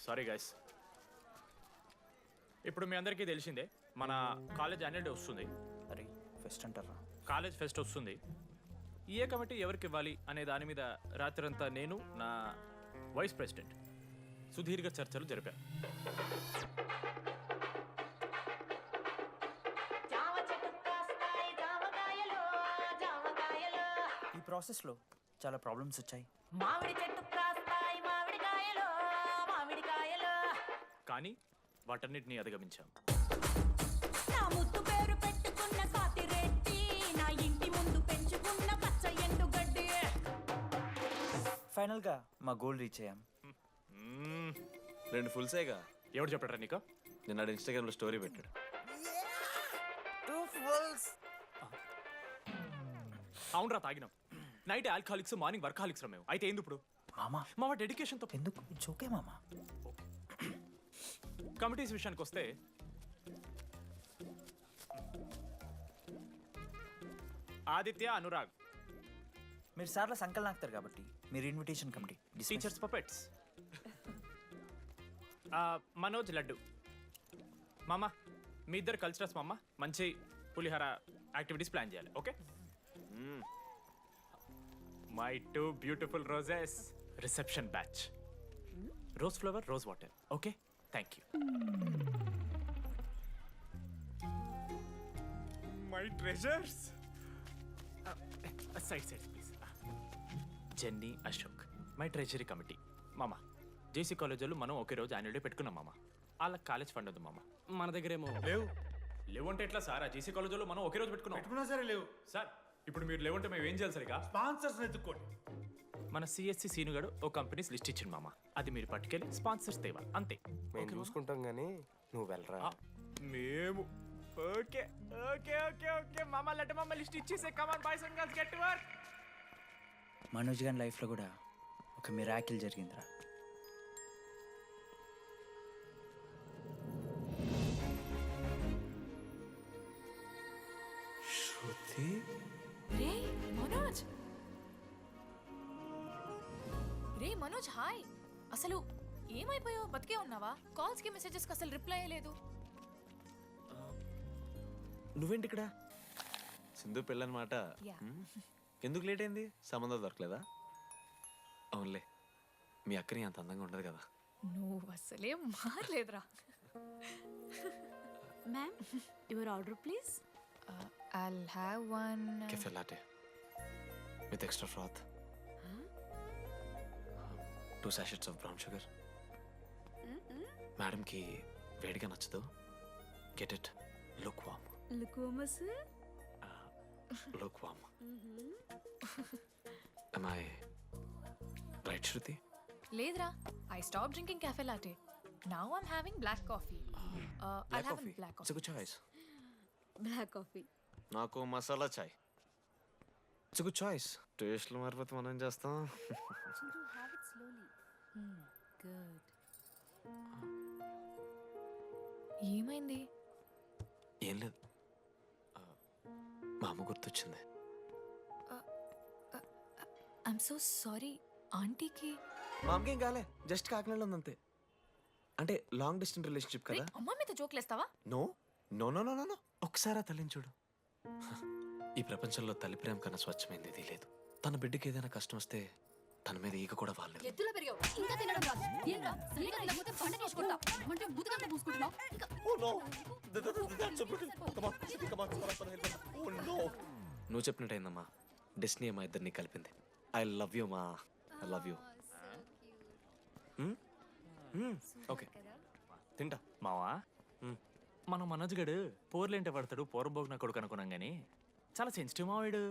Sorry guys. ఇప్పుడు మీ అందరికీ తెలిసిందే మన కాలేజ్ యాన్యువల్ డే వస్తుంది. అరే ఫెస్ట్ అంటారా? కాలేజ్ ఫెస్ట్ వస్తుంది. ఏ కమిటీ ఎవరికి ఇవ్వాలి అనే దాని మీద రాత్రంతా నేను నా వైస్ ప్రెసిడెంట్ సుదీర్ఘ చర్చలు జరిపాను. ఈ ప్రాసెస్లో చాలా ప్రాబ్లమ్స్ వచ్చాయి. మామిడి చెట్టు కాస్తాయి మామిడికాయలు మామిడికాయలు, కానీ వాటన్నిటిని అధిగమించాం. నా ముద్దు పేరు పెట్టుకున్న కాతిరెడ్డి, నా ఇంటి ముందు పెంచుకున్న పచ్చ ఎండుగడ్డి. ఫైనల్గా మా గోల్ రీచ్ అయ్యాం. 2 ఫుల్సేగా. ఎవడు చెప్పారా నీకు? నిన్న ఇన్స్టాగ్రామ్లో స్టోరీ పెట్టాడు. 2 ఫుల్స్. అవునరా, తాగినాం. నైట్ ఆల్కహాలిక్స్, మార్నింగ్ వర్కాలిక్స్ రా మేము. అయితే ఏంది ఇప్పుడు? మామా మా డెడికేషన్తో ఎందుకు చోకే మామా? కమిటీస్ విషయానికి వస్తే ఆదిత్య, అనురాగ్ మీరు సార్ల సంకల్ నాకుతారు కాబట్టి మీరు invitation committee. Teachers puppets. Manoj, laddu. మామ మీ ఇద్దరు కల్చరల్స్ మామ. మంచి పులిహార యాక్టివిటీస్ ప్లాన్ చేయాలి. Okay? My 2 beautiful roses. Reception batch. Rose flower, rose water. Okay, thank you. My treasures. Side please. Jenny, Ashok my treasury committee. మామ జేసీ కాలేజ్ వాళ్ళు మనం ఒకే రోజు యాన్యువల్ డే పెట్టుకున్నాం మామ. వాళ్ళకి కాలేజ్ ఫండ్ ఉంది మామ. మన దగ్గర ఏమో లేవంటే ఎట్లా సార్? ఆ జేసీ కాలేజ్ వాళ్ళు మనం ఒకే రోజు పెట్టుకున్నాం సరే లేవు సార్. ఇప్పుడు మీరు లేవంటే మేము ఏం చేయాలి సరిగా? స్పాన్సర్స్ ఎత్తుక్కోండి. మన సిఎస్సి సీనుగాడు ఓ కంపెనీస్ లిస్ట్ ఇచ్చింది మామ. అది మీరు పట్టుకెళ్ళి స్పాన్సర్స్ తేవాలి అంతే. మేము చూసుకుంటాం గానీ నువ్వు వెళ్ళరా. మేము ఓకే ఓకే ఓకే ఓకే మామ. లెట్ మామ లిస్ట్ ఇచ్చేసే. Come on boys and girls, get to work. Manoj గారి లైఫ్లో కూడా ఒక మిరాకిల్ జరిగిందిరా. శృతి, రే మనోజ్. రే మనోజ్, హాయ్. అసలు ఏమైపోయావు? బతికే ఉన్నావా? కాల్స్ కి మెసేజెస్ కి అసలు రిప్లై అయ్యలేదు. నువ్వేంటి ఇక్కడ? సింధు పెళ్ళనమాట. Yeah. ఎందుకు లేట్ అయింది? సంబంధం దొరకలేదా? అవునులే, మీ అక్కని అంత అందంగా ఉండదు కదా. నువ్వు అసలే మారలేదురా. Ma'am, your order please. I'll have one. Cafe latte with extra froth. 2 sachets of brown sugar. మేడంకి వేడిగా నచ్చదు. Get it. Look warm. లుకోమస్. Look warm. Am I right, Shruti? లేదురా, I stopped drinking cafe latte. Now I'm having black coffee. I'll have a black It's coffee. a good choice. Black coffee. నాకు masala chai. It's good choice. టేస్ట్లు మారిపోతే మనం ఏం చేస్తాం? Have it slowly. Good. ఏమైంది? ఏం లేదు, మా అమ్మ గుర్తొచ్చింది. I'm so sorry. ఆంటీకి మా అమ్మకేం కాలే, జస్ట్ కాకినాడలో ఉందంతే. అంటే లాంగ్ డిస్టెన్స్ రిలేషన్షిప్ కదా. అమ్మ మీద జోక్లేస్తావా? No no no no no. ఒకసారి ఆ తల్లిని చూడు. ఈ ప్రపంచంలో తల్లి ప్రేమ కన్నా స్వచ్ఛమైంది ఇది లేదు. తన బిడ్డకి ఏదైనా కష్టం వస్తే తన మీద ఈగ కూడా వాళ్ళలేదు. ఎత్తులో పెరిగావు ఇంకా తినడం రాదు. ఏంట్రా సరిగా తినకపోతే పంట చేసుకుంటా అంటే బుద్ధగా పూసుకుంటున్నావు. నువ్వు చెప్పినట్టయిందమ్మా. డెస్టినీ మా ఇద్దరిని కలిపింది. ఐ లవ్ యూ మా. I love you. ఓకే తింటా. మావా మనం మనోజ్ గడు పోర్లేంటే పడతాడు, పోరబోగు నా కొడుకు అనుకున్నాం గానీ చాలా సెన్సిటివ్ మావాడు.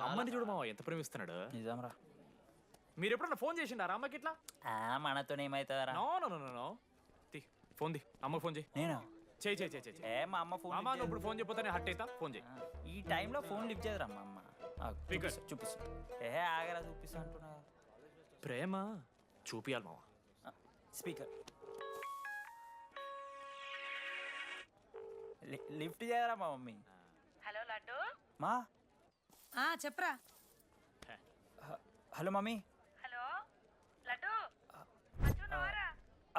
అమ్మని చూడు మావా ఎంత ప్రేమిస్తున్నాడు. నిజంరా. మీరు ఎప్పుడన్నా ఫోన్ చేసిండారా అమ్మకి ఇట్లా? మనతో ఏమైతుందరా? No no no no. Phone ది, అమ్మకి ఫోన్ చేయి. నేను చేయి. మా అమ్మ ఫోన్ అమ్మ నువ్వు ఇప్పుడు ఫోన్ చెప్పితే హట్ అవుతా. ఫోన్ చేయి. ఈ టైంలో ఫోన్ లిఫ్ట్ చేయదురా మా అమ్మ. Speaker. చూపిస్తా. ఆగరా చూపిస్తా అంటున్నా. ప్రేమ చూపియాలి మావా. స్పీకర్ లిఫ్ట్ చేయరా మా మమ్మీ. హలో లడ్డు. మా చెప్పరా. Hello mummy. Hello laddu.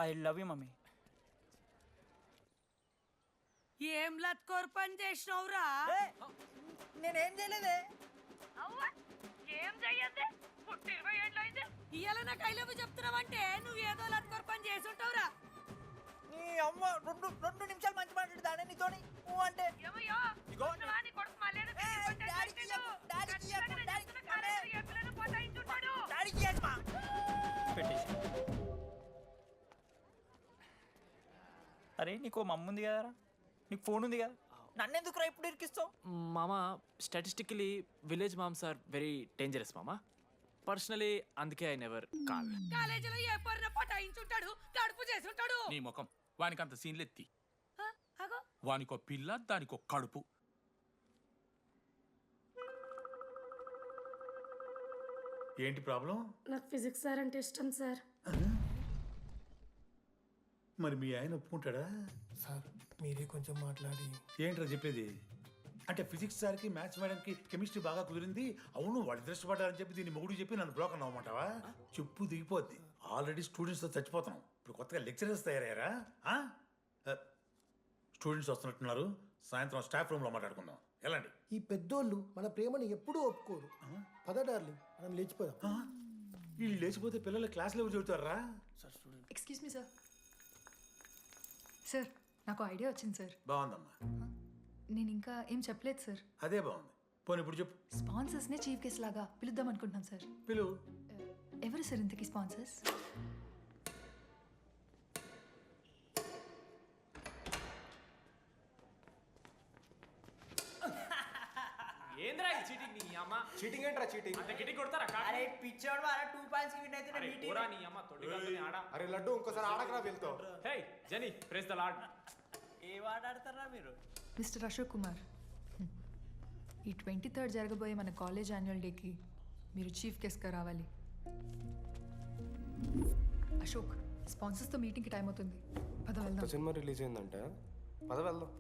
I love you mummy. ఏం లత్కోర్ పని చేసినవురా నేనేం చేయలేదే. ఏం చెయ్యద్దే పుట్టి 20 ఏళ్ళు అయింది ఇయ్యాల నాకు ఐ లవ్ చెప్తున్నావంటే నువ్వు ఏదో లత్కోర్ పని చేసుంటావురా నీ అమ్మ రెండు నిమిషాలు మంచి మాట్లాడుతానే నీతోని నువ్వు అంటే ఏమయ్యో ఉన్నవాని కొడుకు మళ్ళేదో అరే నీకు మమ్మ ఉంది కదరా, నీకు ఫోన్ ఉంది కదా, నన్నెందుకు రా ఇప్పుడు ఇరికిస్తావు? మామా statistically village moms are very dangerous మామా. పర్సనలీ అందుకే ఐ నెవర్ కాల్. కాలేజీలో ఏ పొరిన పటాయించుంటాడు కడుపు చేసుంటాడు నీ ముఖం వానికంత సీన్లెత్తి అగో వానికో పిల్ల దానికో కడుపు. ఏంటి ప్రాబ్లం? నాకు ఫిజిక్స్ సార్ అంటే ఇష్టం సార్. మరి మీ ఆయన ఒప్పుకుంటాడా? సార్ మీరే కొంచెం మాట్లాడి. ఏంట్రా చెప్పేది? అంటే ఫిజిక్స్ సార్కి మ్యాథ్స్ మేడంకి కెమిస్ట్రీ బాగా కుదిరింది, అవును వాళ్ళు ఇష్టపడ్డారని చెప్పి దీన్ని మొగుడు చెప్పి నన్ను బ్రోకన్ అవ్వమంటావా? చెప్పు దిగిపోద్ది. ఆల్రెడీ స్టూడెంట్స్తో చచ్చిపోతున్నాం, ఇప్పుడు కొత్తగా లెక్చరర్స్ తయారయ్యారా? స్టూడెంట్స్ వస్తున్నట్టున్నారు, సాయంత్రం స్టాఫ్ రూమ్లో మాట్లాడుకుందాం. ఎలాంటి ఈ పెద్దోళ్ళు మన ప్రేమను ఎప్పుడూ ఒప్పుకోరు. పద డార్లింగ్, మనం లేచిపోదాం. వీళ్ళు లేచిపోతే పిల్లలు క్లాస్లో ఎవరు చెబుతారా? Excuse me sir. సార్ నాకు ఐడియా వచ్చింది సార్. బాగుందమ్మా, నేను ఇంకా ఏం చెప్పలేదు సార్. అదే బాగుంది. పోనీ ఇప్పుడు చెప్పు. స్పాన్సర్స్నే చీఫ్ గెస్ట్ లాగా పిలుద్దాం అనుకుంటున్నాం సార్. పిలువు. ఎవరు సార్ ఇంతకీ స్పాన్సర్స్? ఏంద్రా ఈ చీటింగ్ నీ అమ్మ? చీటింగ్ ఏంట్రా చీటింగ్? అంత గిటి కొడతారా కాకి? అరే పిచ్చోడు వారా 2 పాయింట్స్ కి విన్ అయితే అరే పోరా నీ అమ్మ తొడిగల్ని ఆడ. అరే లడ్డు ఇంకోసారి ఆడకరా వెళ్తావు. హే జెనీ ప్రెస్ ద లార్డ్. ఏ వాడాడతారా మీరు? మిస్టర్ అశోక్ కుమార్, ఈ 23rd జరగబోయే మన కాలేజ్ యాన్యువల్ డేకి మీరు చీఫ్ గెస్ట్గా రావాలి. అశోక్, స్పాన్సర్స్తో మీటింగ్కి టైం అవుతుంది, పద వెళ్దాం. సినిమా రిలీజ్ అయిందంట, పద వెళ్దాం.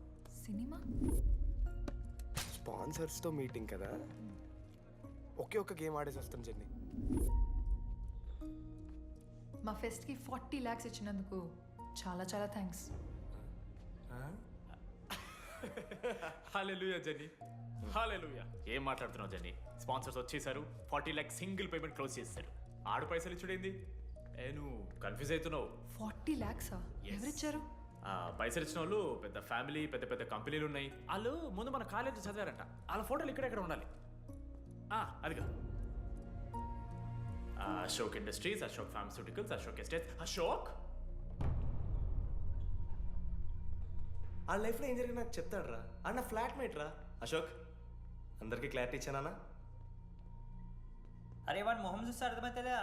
సినిమా? స్పాన్సర్స్తో మీటింగ్ కదా, ఒకే ఒక్క గేమ్ ఆడేసి వస్తాం జెన్నీ. మా ఫెస్ట్కి 40 lakhs ఇచ్చినందుకు చాలా చాలా థ్యాంక్స్. హల్లెలూయా జెన్నీ, హల్లెలూయా. ఏం మాట్లాడుతున్నావు జెన్నీ? స్పాన్సర్స్ వచ్చేసారు, 40 lakhs సింగిల్ పేమెంట్ క్లోజ్ చేస్తారు. ఆడు పైసలు ఇచ్చుడేంది? నువ్వు కన్ఫ్యూజ్ అవుతున్నావు. 40 lakhs ఎవరిచ్చారు? పైసలు ఇచ్చిన వాళ్ళు పెద్ద ఫ్యామిలీ, పెద్ద పెద్ద కంపెనీలు ఉన్నాయి. వాళ్ళు ముందు మన కాలేజ్ చదివారంట, వాళ్ళ ఫోటోలు ఇక్కడెక్కడ ఉండాలి. అదిగా Ashok industries, Ashok pharmaceuticals, Ashok estates. Ashok ఆ లైఫ్లో ఏం జరిగింది నాకు చెప్తాడు రా. అన్న ఫ్లాట్మేట్ రా అశోక్. అందరికీ క్లారిటీ ఇచ్చానా? అరే వాడు మొహం చూస్తే అర్థమైతే రా.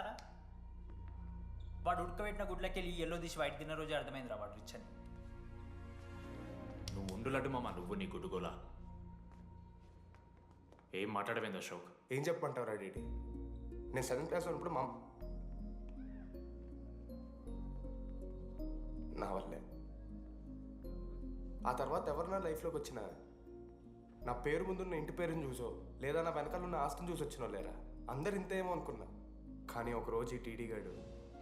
వాడు ఉడకబెట్టిన గుడ్లకి వెళ్ళి ఎల్లో తీసి వైట్ తిన్న రోజు అర్థమైందిరా వాడు రిచ్ అని. నువ్వు ఉండు లడ్డు మామ, నువ్వు నీ గుడ్డుగోలా. ఏం మాట్లాడమైంది అశోక్? ఏం చెప్పమంటావు రా డీడీ? నేను 7th క్లాస్లో ఉన్నప్పుడు నా వల్లే. ఆ తర్వాత ఎవరు నా లైఫ్లోకి వచ్చినా నా పేరు ముందున్న ఇంటి పేరుని చూసో లేదా నా వెనకాల ఉన్న ఆస్తిని చూసి వచ్చినో లేరా, అందరు ఇంతేమో అనుకున్నా. కానీ ఒకరోజు ఈ టీడీ గాడు.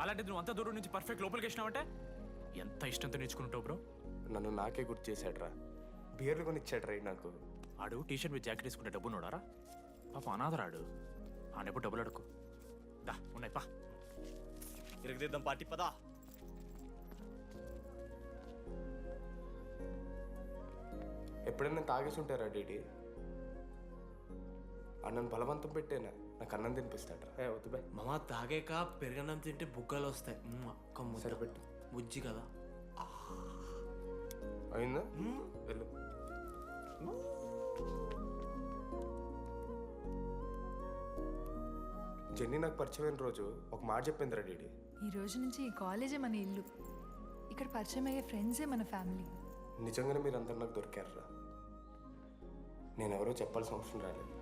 అలాంటిది నువ్వు అంత దూరం నుంచి పర్ఫెక్ట్ లోపలికి వేసినావంటే ఎంత ఇష్టంతో నేర్చుకుంటావు బ్రో. నన్ను నాకే గుర్తు చేశాడ్రా, బియర్లు కొని ఇచ్చాడ్రా నాకు. ఆడు టీషర్ట్ మీద జాకెట్ వేసుకుంటే డబ్బు నోడారా? పాప అనాథరాడు, ఆడెప్పుడు డబ్బులు అడుకు. దా ఉన్నాయి పా, ఇరగదిద్దాం పార్టీ పదా. ఎప్పుడైనా తాగేసి ఉంటారా డీడీ? అన్నను బలవంతం పెట్టేనా నాకు అన్నం తినిపిస్తాడ్రా. వద్దు బాయ్ మామ, తాగాక పెరగన్నం తింటే బుగ్గలు వస్తాయి. సరిపెట్టు. బుజ్జి కదా. అయిందా? వెళ్ళు. జెన్నీ నాకు పరిచయమైన రోజు ఒక మాట చెప్పిందిరా డీడీ. ఈ రోజు నుంచి ఈ కాలేజే మన ఇల్లు, ఇక్కడ పరిచయం అయ్యే ఫ్రెండ్సే మన ఫ్యామిలీ. నిజంగానే మీరు అందరు నాకు దొరికారురా. నేనెవరో చెప్పాల్సిన అవసరం రాలేదు.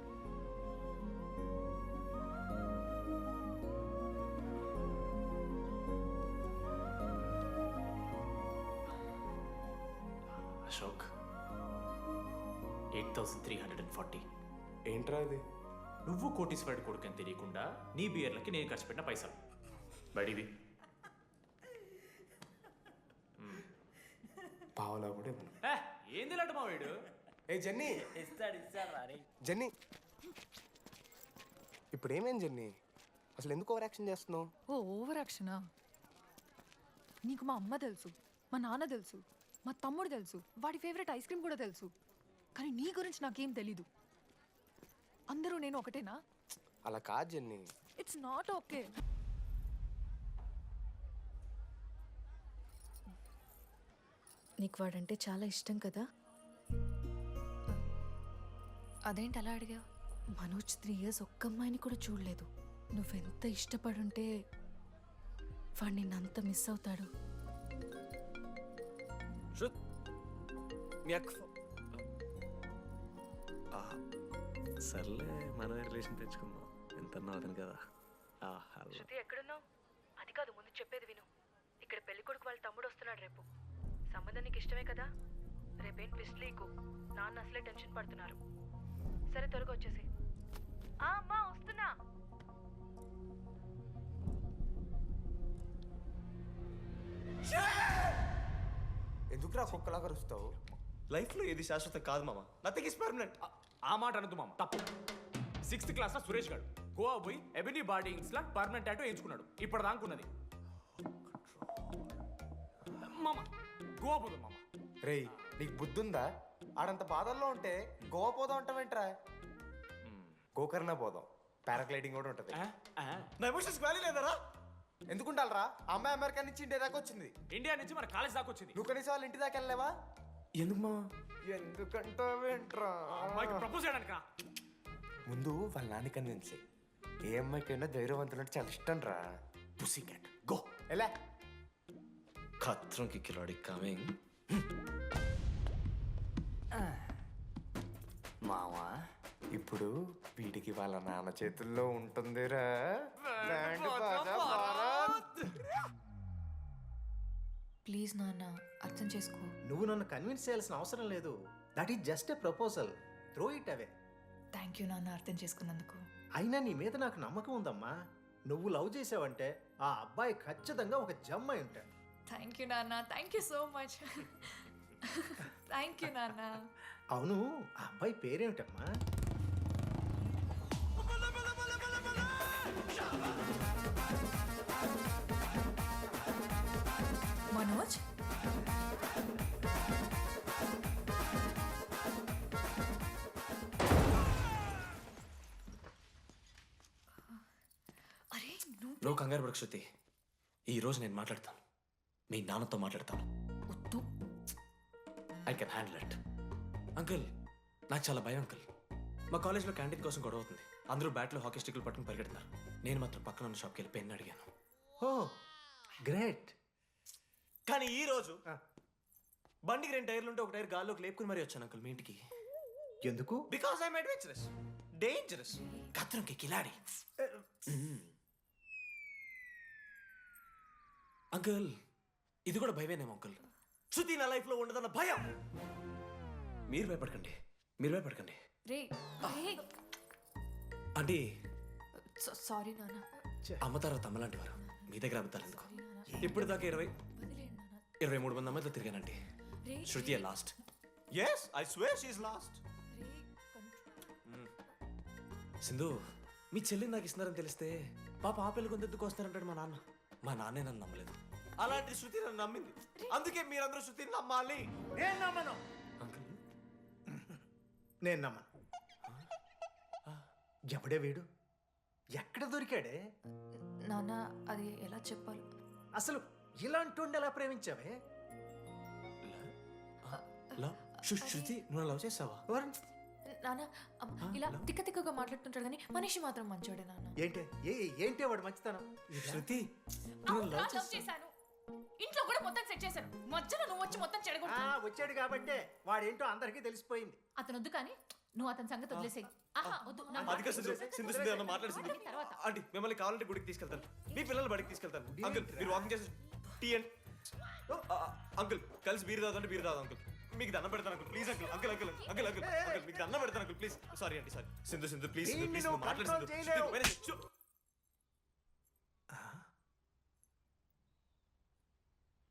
అశోక్ 8,340. ఏంట్రా ఇది? నువ్వు కోటీశ్వరుడి కొడుకు అని తెలియకుండా నీ బియర్లకి నేను ఖర్చు పెట్టిన పైసలు బడివి. పావులా కూడా ఇవ్వను. ఏంది లాంటి మా వీడు? ఏ జెన్నీ, ఇస్తాడు రే. జెన్నీ, ఇప్పుడు ఏమేం జెన్నీ? అసలు ఎందుకు ఓవర్ యాక్షన్ చేస్తున్నావు? ఓ ఓవర్ యాక్షనా? నీకు మా అమ్మ తెలుసు, మా నాన్న తెలుసు, మా తమ్ముడు తెలుసు, వాడి ఫేవరెట్ ఐస్ క్రీమ్ కూడా తెలుసు. కానీ నీ గురించి నాకేం తెలీదు. అందరూ నేను ఒకటేనా? అలా కాదు జెన్నీ. It's not okay. నీకు వాడంటే చాలా ఇష్టం కదా? అదేంటి అలా అడిగావు? మనోజ్ 3 years ఒక్క అమ్మాయిని కూడా చూడలేదు. నువ్వెంత ఇష్టపడుంటే వాడు నిన్నంత మిస్ అవుతాడు. శృత్, మీ అక్క సర్లే, మనమే రిలేషన్ తెచ్చుకుందాం. ఎంత అతను కదా. శృతి ఎక్కడున్నావు? అది కాదు, ముందు చెప్పేది విను. ఇక్కడ పెళ్లి కొడుకు వాళ్ళ తమ్ముడు వస్తున్నాడు రేపు. సంబంధం నీకు ఇష్టమే కదా? రేపేం ట్విస్ట్ లీకు. నాన్న అసలే టెన్షన్ పడుతున్నారు. సరే త్వరగా వచ్చేసి. అమ్మా వస్తున్నా. ఎందుకురా కుక్కలాగా రుస్తావు? లైఫ్లో ఏది శాశ్వతం కాదు మామ. Nothing is permanent. ఆ మాట అనదు మామ, తప్పు. 6th క్లాస్ లో సురేష్ గారు గోవా పోయి ఎబినీ బార్డింగ్స్ లా పర్మనెంట్ టాటూ ఎంచుకున్నాడు. ఇప్పుడు దానుకున్నది మామ. గోవా పోదు మామ. రేయ్, నీకు బుద్ధుందా? ఆడంత బాధల్లో ఉంటే గోవా పోదాం అంటావేంట్రా? గోకర్ణ పోదాం, పారాగ్లైడింగ్ కూడా ఉంటుంది. నా ఎమోషన్స్ వాల్యూ లేదరా? ఎందుకుంటారా? అమ్మాయి అమెరికా నుంచి ఇండియా దాకా వచ్చింది. ఇండియా నుంచి మన కాలేజ్ దాకా వచ్చింది. నువ్వు కనీసం వాళ్ళ ఇంటి దాకా వెళ్ళలేవా? ఎందుకు మామ? ఎందుకంటావేంట్రా? అమ్మాయికి ప్రపోజ్ చేయడానికి రా. ముందు వాళ్ళ నాన్న కన్విన్స్. ఏ అమ్మాయికైనా ధైర్యవంతులంటే చాలా ఇష్టం రా. పుసి క్యాట్ గో. ఎలా? ఖత్రం కి కిలాడి కమింగ్. మావా, ఇప్పుడు వీడికి వాళ్ళ నాన్న చేతుల్లో ఉంటుందిరా. ప్లీజ్ నాన్న, అర్థం చేసుకో. నువ్వు నన్ను కన్విన్స్ చేయాల్సిన అవసరం లేదు. That is just a proposal. Throw it away. Thank you నాన్న, అర్థం చేసుకున్నందుకు. అయినా నీ మీద నాకు నమ్మకం ఉందమ్మా. నువ్వు లవ్ చేసావంటే ఆ అబ్బాయి ఖచ్చితంగా ఒక జమ్మాయి ఉంటాడు. థ్యాంక్ యూ నాన్న, thank you so much. Thank you నాన్న. అవును, ఆ అబ్బాయి పేరేమిటమ్మా? మనోజ్. అరే నువ్వు కంగారు పడకు శృతి. ఈ రోజు నేను మాట్లాడతాను, మీ నాన్నతో మాట్లాడతాను. వద్దు. I can handle it. Uncle, నాకు చాలా భయం అంకుల్. మా కాలేజ్లో క్యాంటీన్ కోసం గొడవ అవుతుంది. అందరూ బ్యాట్లో హాకీ స్టిక్లు పట్టుకుని పరిగెడుతున్నారు. నేను మాత్రం పక్కన ఉన్న షాప్కి వెళ్ళి పెన్ అడిగాను. ఓ గ్రేట్. కానీ ఈ రోజు బండికి 2 టైర్లు ఉంటే ఒక టైర్ గాల్లోకి లేపుకుని మరీ వచ్చాను అంకుల్ మీ ఇంటికి. ఎందుకు? Because I'm adventurous, dangerous. కత్రంకి కిలాడి. అంకుల్, ఇది కూడా భయమేనేమో అంకుల్. శృతి నా లైఫ్లో ఉండదన్న భయం. మీరు భయపడకండి, మీరు భయపడకండి. రే రే. అంటే సారీ నాన్న. అమ్మ తర్వాత అమ్మలాంటి వారు. మీ దగ్గర అబద్ధాలు ఎందుకు? ఇప్పుడు దాకా 23 మంది అమ్మాయితో తిరిగానండి. Shruti lost. Yes, I swear she is lost. Sindhu, మీ చెల్లిని నాకు ఇస్తున్నారని తెలిస్తే పాప ఆ పెళ్లి కొందెందుకు వస్తారంటాడు మా నాన్న. మా నాన్నే నన్ను నమ్మలేదు. అలాంటి శృతి నన్ను నమ్మింది. అందుకే మీరందరూ శృతిని నమ్మాలి. నేను నమ్మను. అంకుల్, నేను నమ్మను. ఎవడే వీడు? ఎక్కడ దొరికాడే? నాన్న, అది ఎలా చెప్పాలి? అసలు ఇలాంటి ఎలా ప్రేమించావే? శృతి, నువ్వు లవ్ చేసావా? నాన్న ఇలా తిక్కగా మాట్లాడుతుంటాడు కానీ మనిషి మాత్రం మంచోడే నాన్న. ఏంటి వాడు మంచితనం? శృతి, లవ్ చేశాను. ఇంట్లో కూడా మొత్తం సెట్ చేశాను. మధ్యలో నువ్వు వచ్చి మొత్తం చెడగొట్టావు. వచ్చాడు కాబట్టే వాడేంటో అందరికీ తెలిసిపోయింది. అతను వద్దు కానీ నువ్వు అతని సంగతి వదిలేసేయి. ఆహా వద్దు. అదిగా సింధు అన్న మాట్లాడుతుంది. ఆంటీ, మిమ్మల్ని కావాలంటే గుడికి తీసుకెళ్తాను, మీ పిల్లలు బడికి తీసుకెళ్తాను. అంకుల్, మీరు వాకింగ్ చేసి టీ అండ్ అంకుల్ కలిసి బీరు తాగుతుంటే బీరు తాగు అంకుల్. మీకు దండం పెడతాను uncle, please uncle. Uncle uncle uncle uncle uncle మీకు దండం పెడతాను అంకుల్, ప్లీజ్. సారీ అండి, సారీ. సింధు ప్లీజ్ ప్లీజ్ మాట్లాడు.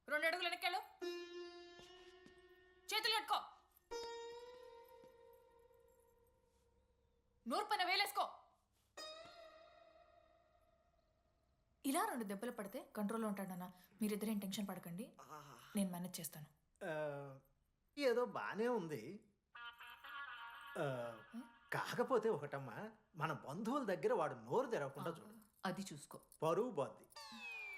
2 అడుగులు వెనక్కాలు. నోరు పైన వేలేసుకో. ఇలా 2 దెబ్బలు పడితే కంట్రోల్లో ఉంటాడన్న. మీరిద్దరేం టెన్షన్ పడకండి, నేను మేనేజ్ చేస్తాను. ఆ, ఏదో బానే ఉంది. ఆ, కాకపోతే ఒకటమ్మా, మన బంధువుల దగ్గర వాడు నోరు తెరవకుండా చూడు. అది చూసుకో. పరువు పోద్ది.